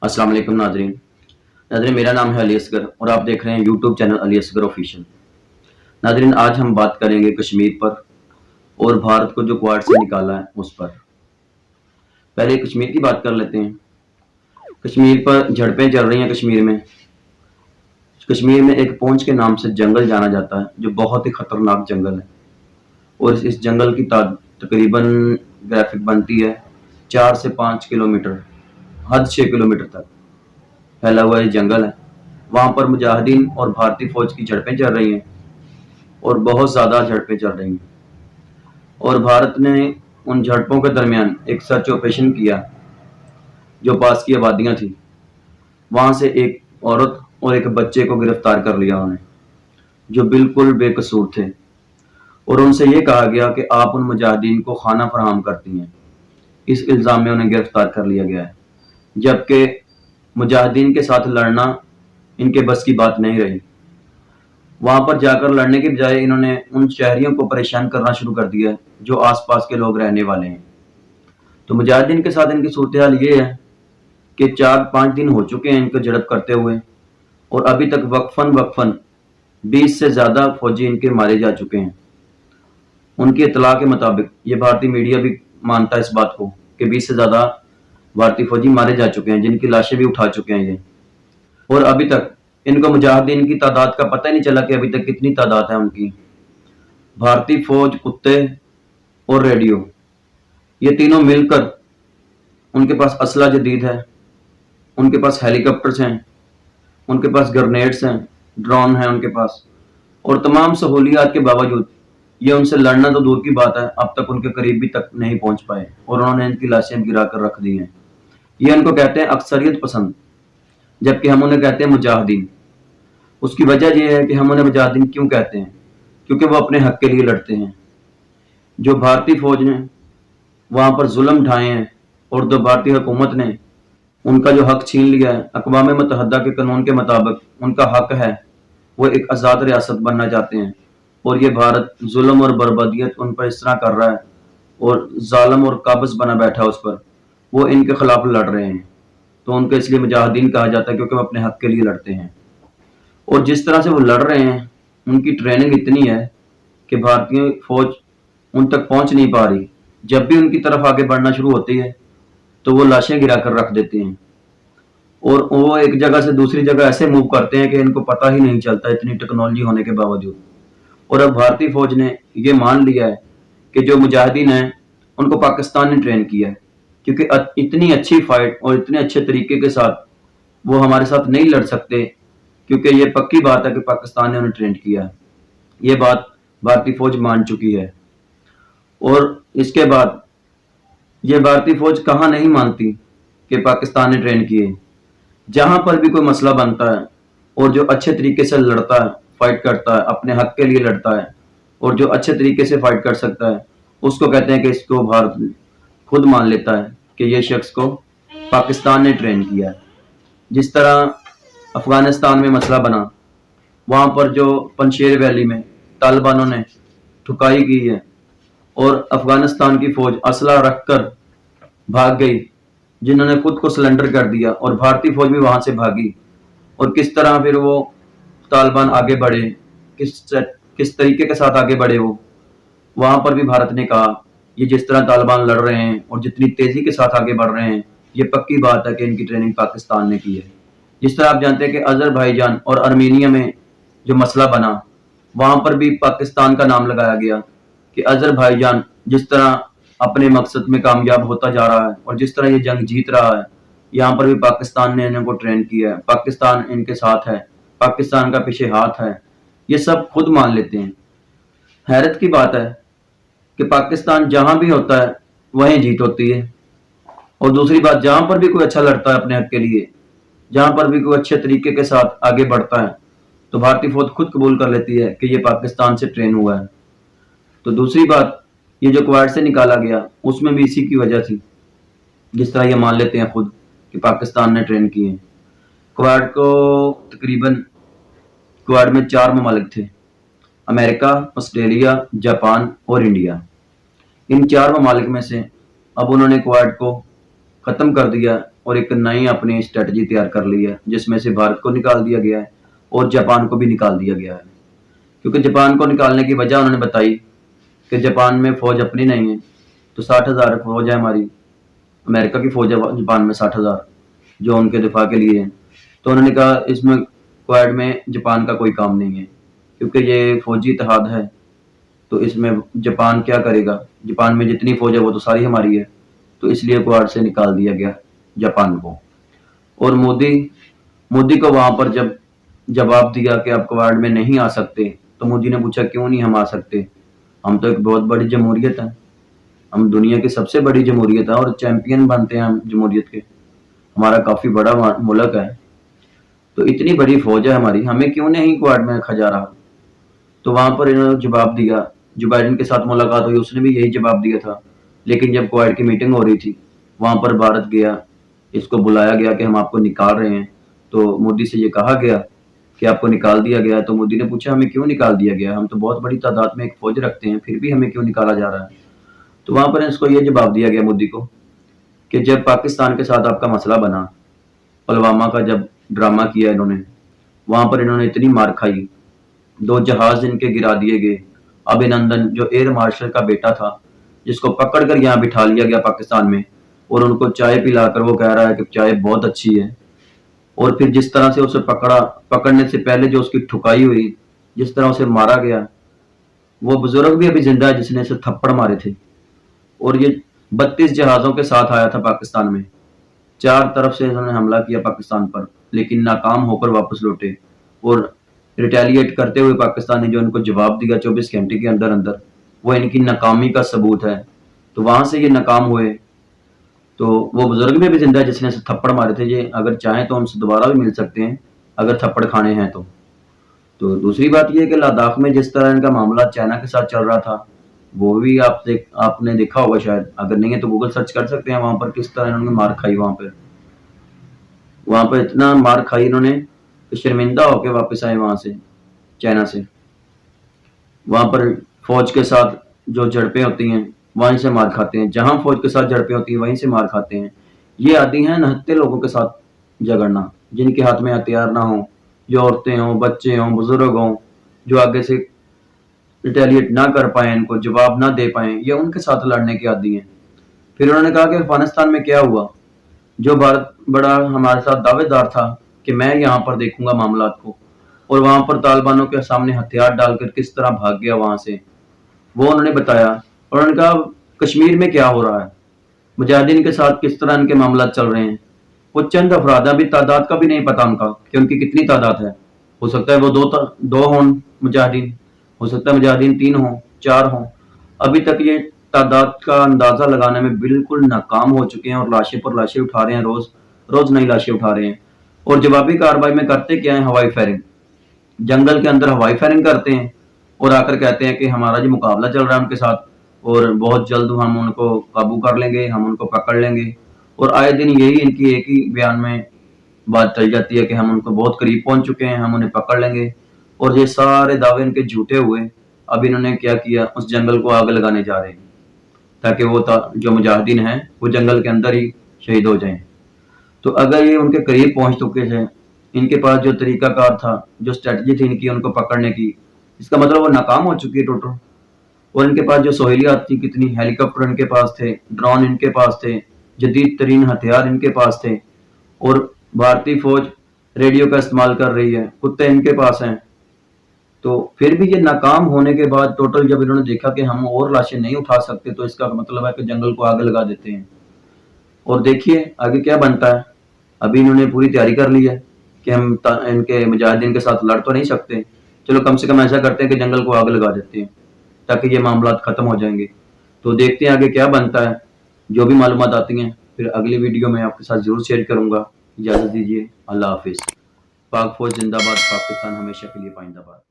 अस्सलाम वालेकुम नाजरीन मेरा नाम है अली असगर और आप देख रहे हैं YouTube channel Ali Asghar official. नाजरीन, आज हम बात करेंगे कश्मीर पर और भारत को जो क्वाड से निकाला है उस पर। पहले कश्मीर की बात कर लेते हैं। कश्मीर पर झड़पें चल रही हैं। कश्मीर में एक पूंछ के नाम से जंगल जाना जाता है जो बहुत ही खतरनाक जंगल है और इस जंगल की तकरीबन ग्राफिक बनती है 4 से 5 किलोमीटर, हद 6 किलोमीटर तक फैला हुआ ये जंगल है। वहां पर मुजाहिदीन और भारतीय फौज की झड़पें चल रही हैं और बहुत ज़्यादा झड़पें चल रही हैं और भारत ने उन झड़पों के दरमियान एक सर्च ऑपरेशन किया। जो पास की आबादियाँ थी वहाँ से एक औरत और एक बच्चे को गिरफ्तार कर लिया उन्हें, जो बिल्कुल बेकसूर थे, और उनसे ये कहा गया कि आप उन मुजाहिदीन को खाना फराहम करती हैं। इस इल्ज़ाम में उन्हें गिरफ्तार कर लिया गया है, जबकि मुजाहिदीन के साथ लड़ना इनके बस की बात नहीं रही। वहां पर जाकर लड़ने के बजाय इन्होंने उन शहरियों को परेशान करना शुरू कर दिया जो आसपास के लोग रहने वाले हैं। तो मुजाहिदीन के साथ इनकी सूरत हाल ये है कि 4-5 दिन हो चुके हैं इनको झड़प करते हुए और अभी तक वक्फन 20 से ज़्यादा फौजी इनके मारे जा चुके हैं। उनकी इतला के मुताबिक ये भारतीय मीडिया भी मानता है इस बात को कि 20 से ज़्यादा भारतीय फौजी मारे जा चुके हैं, जिनकी लाशें भी उठा चुके हैं ये। और अभी तक इनको मुजाहिदीन की तादाद का पता ही नहीं चला कि अभी तक कितनी तादाद है उनकी। भारतीय फौज, कुत्ते और रेडियो, ये तीनों मिलकर, उनके पास असला जदीद है, उनके पास हेलीकॉप्टर्स हैं, उनके पास ग्रेनेड्स हैं, ड्रोन हैं उनके पास, और तमाम सहूलियात के बावजूद ये उनसे लड़ना तो दूर की बात है, अब तक उनके करीब भी तक नहीं पहुंच पाए और उन्होंने इनकी लाशें गिरा कर रख दी हैं। ये उनको कहते हैं अक्सरियत पसंद, जबकि हम उन्हें कहते हैं मुजाहिदीन। उसकी वजह यह है कि हम उन्हें मुजाहिदीन क्यों कहते हैं, क्योंकि वो अपने हक के लिए लड़ते हैं। जो भारतीय फौज ने वहाँ पर जुल्म ढाए हैं और जो भारतीय हुकूमत ने उनका जो हक छीन लिया है, अक़वाम मुत्तहिदा के कानून के मुताबिक उनका हक है, वो एक आज़ाद रियासत बनना चाहते हैं, और ये भारत जुल्म और बर्बादियत उन पर इस तरह कर रहा है और जालिम और काबिज बना बैठा उस पर, वो इनके खिलाफ लड़ रहे हैं। तो उनको इसलिए मुजाहिदीन कहा जाता है क्योंकि वो अपने हक के लिए लड़ते हैं। और जिस तरह से वो लड़ रहे हैं, उनकी ट्रेनिंग इतनी है कि भारतीय फौज उन तक पहुंच नहीं पा रही। जब भी उनकी तरफ आगे बढ़ना शुरू होती है तो वो लाशें गिरा कर रख देते हैं और वो एक जगह से दूसरी जगह ऐसे मूव करते हैं कि इनको पता ही नहीं चलता, इतनी टेक्नोलॉजी होने के बावजूद। और अब भारतीय फौज ने ये मान लिया है कि जो मुजाहिदीन हैं उनको पाकिस्तान ने ट्रेन किया है, क्योंकि इतनी अच्छी फाइट और इतने अच्छे तरीके के साथ वो हमारे साथ नहीं लड़ सकते, क्योंकि ये पक्की बात है कि पाकिस्तान ने उन्हें ट्रेन किया है। ये बात भारतीय फौज मान चुकी है। और इसके बाद ये भारतीय फौज कहाँ नहीं मानती कि पाकिस्तान ने ट्रेन किए। जहां पर भी कोई मसला बनता है और जो अच्छे तरीके से लड़ता है, फाइट करता है, अपने हक के लिए लड़ता है और जो अच्छे तरीके से फाइट कर सकता है, उसको कहते हैं कि इसको भारत खुद मान लेता है कि ये शख्स को पाकिस्तान ने ट्रेन किया है। जिस तरह अफगानिस्तान में मसला बना, वहाँ पर जो पंशेर वैली में तालिबानों ने ठुकाई की है और अफगानिस्तान की फौज असला रखकर भाग गई, जिन्होंने खुद को सरेंडर कर दिया, और भारतीय फौज भी वहाँ से भागी। और किस तरह फिर वो तालिबान आगे बढ़े, किस तरीके के साथ आगे बढ़े, वो वहाँ पर भी भारत ने कहा ये जिस तरह तालिबान लड़ रहे हैं और जितनी तेज़ी के साथ आगे बढ़ रहे हैं, ये पक्की बात है कि इनकी ट्रेनिंग पाकिस्तान ने की है। जिस तरह आप जानते हैं कि अजरबैजान और आर्मीनिया में जो मसला बना, वहाँ पर भी पाकिस्तान का नाम लगाया गया कि अजरबैजान जिस तरह अपने मकसद में कामयाब होता जा रहा है और जिस तरह ये जंग जीत रहा है, यहाँ पर भी पाकिस्तान ने इनको ट्रेन किया है, पाकिस्तान इनके साथ है, पाकिस्तान का पीछे हाथ है। ये सब खुद मान लेते हैं। हैरत की बात है कि पाकिस्तान जहां भी होता है वहीं जीत होती है। और दूसरी बात, जहां पर भी कोई अच्छा लड़ता है अपने हक के लिए, जहां पर भी कोई अच्छे तरीके के साथ आगे बढ़ता है, तो भारतीय फौज खुद कबूल कर लेती है कि ये पाकिस्तान से ट्रेन हुआ है। तो दूसरी बात, ये जो क्वाड से निकाला गया उसमें भी इसी की वजह थी। जिस तरह ये मान लेते हैं खुद कि पाकिस्तान ने ट्रेन किए। क्वाड को तकरीबन क्वाड में 4 ममालिक थे, अमेरिका, ऑस्ट्रेलिया, जापान और इंडिया। इन 4 ममालिक में से अब उन्होंने क्वाड को ख़त्म कर दिया और एक नई अपनी स्ट्रेटजी तैयार कर ली है, जिसमें से भारत को निकाल दिया गया है और जापान को भी निकाल दिया गया है। क्योंकि जापान को निकालने की वजह उन्होंने बताई कि जापान में फ़ौज अपनी नहीं है, तो 60,000 फ़ौज है हमारी, अमेरिका की फ़ौज है जापान में 60,000 जो उनके दिफा के लिए है। तो उन्होंने कहा इसमें क्वाड में जापान का कोई काम नहीं है, क्योंकि ये फ़ौजी इत्तेहाद है, तो इसमें जापान क्या करेगा, जापान में जितनी फ़ौज है वो तो सारी हमारी है। तो इसलिए क्वाड से निकाल दिया गया जापान को। और मोदी को वहाँ पर जब जवाब दिया कि आप क्वाड में नहीं आ सकते, तो मोदी ने पूछा क्यों नहीं हम आ सकते, हम तो एक बहुत बड़ी जमहूरियत है, हम दुनिया की सबसे बड़ी जमहूरियत है और चैंपियन बनते हैं हम जमहूरियत के, हमारा काफ़ी बड़ा मुल्क है, तो इतनी बड़ी फ़ौज है हमारी, हमें क्यों नहीं क्वाड में रखा जा रहा। तो वहाँ पर इन्होंने जवाब दिया, जो बाइडेन के साथ मुलाकात हुई उसने भी यही जवाब दिया था। लेकिन जब क्वाड की मीटिंग हो रही थी, वहाँ पर भारत गया, इसको बुलाया गया कि हम आपको निकाल रहे हैं, तो मोदी से ये कहा गया कि आपको निकाल दिया गया है। तो मोदी ने पूछा हमें क्यों निकाल दिया गया, हम तो बहुत बड़ी तादाद में एक फ़ौज रखते हैं, फिर भी हमें क्यों निकाला जा रहा है। तो वहाँ पर इसको ये जवाब दिया गया मोदी को कि जब पाकिस्तान के साथ आपका मसला बना, पुलवामा का जब ड्रामा किया इन्होंने, वहाँ पर इन्होंने इतनी मार खाई, 2 जहाज इनके गिरा दिए गए। अभिनंदन जो एयर मार्शल का बेटा था, जिसको पकड़ कर यहाँ बिठा लिया गया पाकिस्तान में, और उनको चाय पिलाकर वो कह रहा है कि चाय बहुत अच्छी है। और फिर जिस तरह से उसे पकड़ने से पहले जो उसकी ठुकाई हुई, जिस तरह उसे मारा गया, वो बुजुर्ग भी अभी जिंदा है जिसने इसे थप्पड़ मारे थे। और ये 32 जहाज़ों के साथ आया था पाकिस्तान में, 4 तरफ से इन्होंने हमला किया पाकिस्तान पर, लेकिन नाकाम होकर वापस लौटे। और रिटेलिएट करते हुए पाकिस्तान ने जो इनको जवाब दिया 24 घंटे के अंदर अंदर, वो इनकी नाकामी का सबूत है। तो वहाँ से ये नाकाम हुए। तो वो बुजुर्ग भी अभी जिंदा है जिसने थप्पड़ मारे थे, ये अगर चाहें तो उनसे दोबारा भी मिल सकते हैं अगर थप्पड़ खाने हैं तो दूसरी बात ये है कि लद्दाख में जिस तरह इनका मामला चाइना के साथ चल रहा था, वो भी आपने देखा होगा शायद, अगर नहीं है तो गूगल सर्च कर सकते हैं, वहाँ पर किस तरह इन्होंने मार खाई। वहाँ पर इतना मार खाई इन्होंने कि शर्मिंदा होकर वापस आए वहाँ से, चाइना से। वहाँ पर फौज के साथ जो झड़पें होती हैं वहीं से मार खाते हैं, जहाँ फौज के साथ झड़पें होती हैं वहीं से मार खाते हैं। ये आदि हैं नहत्ते लोगों के साथ झगड़ना, जिनके हाथ में हथियार ना हो, जो औरतें हों, बच्चे हों, बुजुर्ग हों, जो आगे से रिटेलिएट ना कर पाए, इनको जवाब ना दे पाए, ये उनके साथ लड़ने के आदी हैं। फिर उन्होंने कहा कि अफगानिस्तान में क्या हुआ, जो भारत बड़ा हमारे साथ दावेदार था कि मैं यहाँ पर देखूंगा मामलात को, और वहाँ पर तालिबानों के सामने हथियार डालकर किस तरह भाग गया वहाँ से, वो उन्होंने बताया। और उन्होंने कहा कश्मीर में क्या हो रहा है, मुजाहिदीन के साथ किस तरह इनके मामला चल रहे हैं। वो चंद अफराद, अभी तादाद का भी नहीं पता उनका कि उनकी कितनी तादाद है। हो सकता है वो दो हों मुजाहिदीन, हो सकता है मुजाहिदीन 3 हों, 4 हों। अभी तक ये तादाद का अंदाजा लगाने में बिल्कुल नाकाम हो चुके हैं और लाशें पर लाशें उठा रहे हैं, रोज नई लाशें उठा रहे हैं। और जवाबी कार्रवाई में करते क्या है, हवाई फायरिंग, जंगल के अंदर हवाई फायरिंग करते हैं और आकर कहते हैं कि हमारा जो मुकाबला चल रहा है उनके साथ और बहुत जल्द हम उनको काबू कर लेंगे, हम उनको पकड़ लेंगे। और आए दिन यही इनकी एक ही बयान में बात चल जाती है कि हम उनको बहुत करीब पहुंच चुके हैं, हम उन्हें पकड़ लेंगे। और ये सारे दावे इनके झूठे हुए। अब इन्होंने क्या किया, उस जंगल को आग लगाने जा रहे हैं ताकि वो जो मुजाहिदीन हैं वो जंगल के अंदर ही शहीद हो जाएं। तो अगर ये उनके करीब पहुंच चुके हैं, इनके पास जो तरीकाकार था, जो स्ट्रेटजी थी इनकी उनको पकड़ने की, इसका मतलब वो नाकाम हो चुकी है टोटल। और इनके पास जो सहूलियात थी, कितनी हेलीकॉप्टर इनके पास थे, ड्रोन इनके पास थे, जदीद तरीन हथियार इनके पास थे, और भारतीय फौज रेडियो का इस्तेमाल कर रही है, कुत्ते इनके पास हैं। तो फिर भी ये नाकाम होने के बाद टोटल जब इन्होंने देखा कि हम और लाशें नहीं उठा सकते, तो इसका मतलब है कि जंगल को आग लगा देते हैं। और देखिए आगे क्या बनता है। अभी इन्होंने पूरी तैयारी कर ली है कि हम इनके मुजाहिदीन के साथ लड़ तो नहीं सकते, चलो कम से कम ऐसा करते हैं कि जंगल को आग लगा देते हैं ताकि ये मामला खत्म हो जाएंगे। तो देखते हैं आगे क्या बनता है। जो भी मालूमात आती हैं फिर अगली वीडियो में आपके साथ जरूर शेयर करूंगा। इजाजत दीजिए, अल्लाह हाफिज। पाक फौज जिंदाबाद, पाकिस्तान हमेशा के लिए पाइंदाबाद।